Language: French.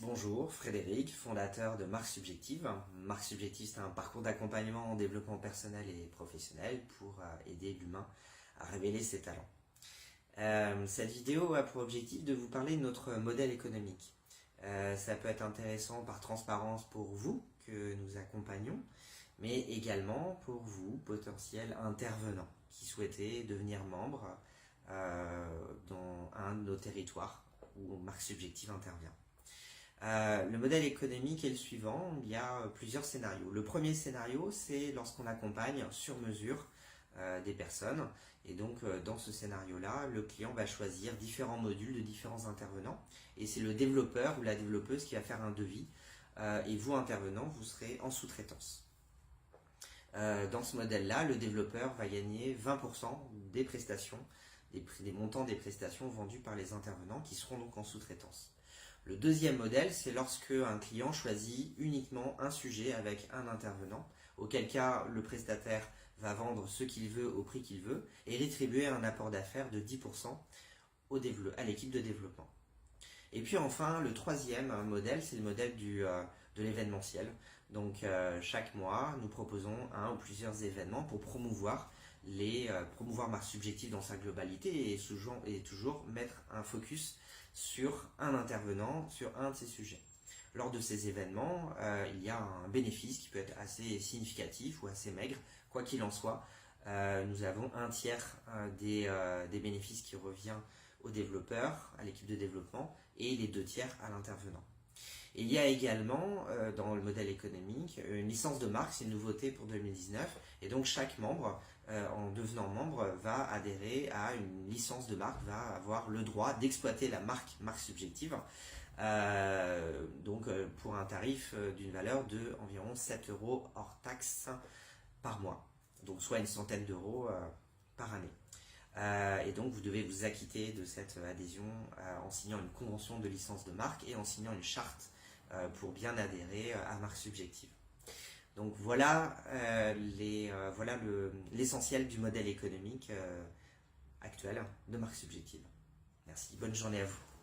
Bonjour, Frédéric, fondateur de Marque Subjective. Marque Subjective, c'est un parcours d'accompagnement en développement personnel et professionnel pour aider l'humain à révéler ses talents. Cette vidéo a pour objectif de vous parler de notre modèle économique. Ça peut être intéressant par transparence pour vous que nous accompagnons, mais également pour vous, potentiels intervenants, qui souhaitez devenir membre dans un de nos territoires où Marque Subjective intervient. Le modèle économique est le suivant, il y a plusieurs scénarios. Le premier scénario, c'est lorsqu'on accompagne sur mesure des personnes. Et donc, dans ce scénario-là, le client va choisir différents modules de différents intervenants. Et c'est le développeur ou la développeuse qui va faire un devis. Et vous, intervenant, vous serez en sous-traitance. Dans ce modèle-là, le développeur va gagner 20% des prestations, des montants des prestations vendues par les intervenants qui seront donc en sous-traitance. Le deuxième modèle, c'est lorsque un client choisit uniquement un sujet avec un intervenant, auquel cas le prestataire va vendre ce qu'il veut au prix qu'il veut et rétribuer un apport d'affaires de 10% à l'équipe de développement. Et puis enfin, le troisième modèle, c'est le modèle de l'événementiel. Donc chaque mois, nous proposons un ou plusieurs événements pour promouvoir Marque Subjective dans sa globalité et toujours mettre un focus sur un intervenant, sur un de ces sujets. Lors de ces événements, il y a un bénéfice qui peut être assez significatif ou assez maigre. Quoi qu'il en soit, nous avons un tiers des bénéfices qui revient au développeur, à l'équipe de développement, et les 2 tiers à l'intervenant. Il y a également, dans le modèle économique, une licence de marque, c'est une nouveauté pour 2019, et donc chaque membre, en devenant membre, va adhérer à une licence de marque, va avoir le droit d'exploiter la marque Subjective, pour un tarif d'une valeur de environ 7 € hors taxe par mois, donc soit une centaine d'euros par année. Et donc vous devez vous acquitter de cette adhésion en signant une convention de licence de marque et en signant une charte pour bien adhérer à Marque Subjective. Donc voilà l'essentiel du modèle économique actuel de Marque Subjective. Merci, bonne journée à vous.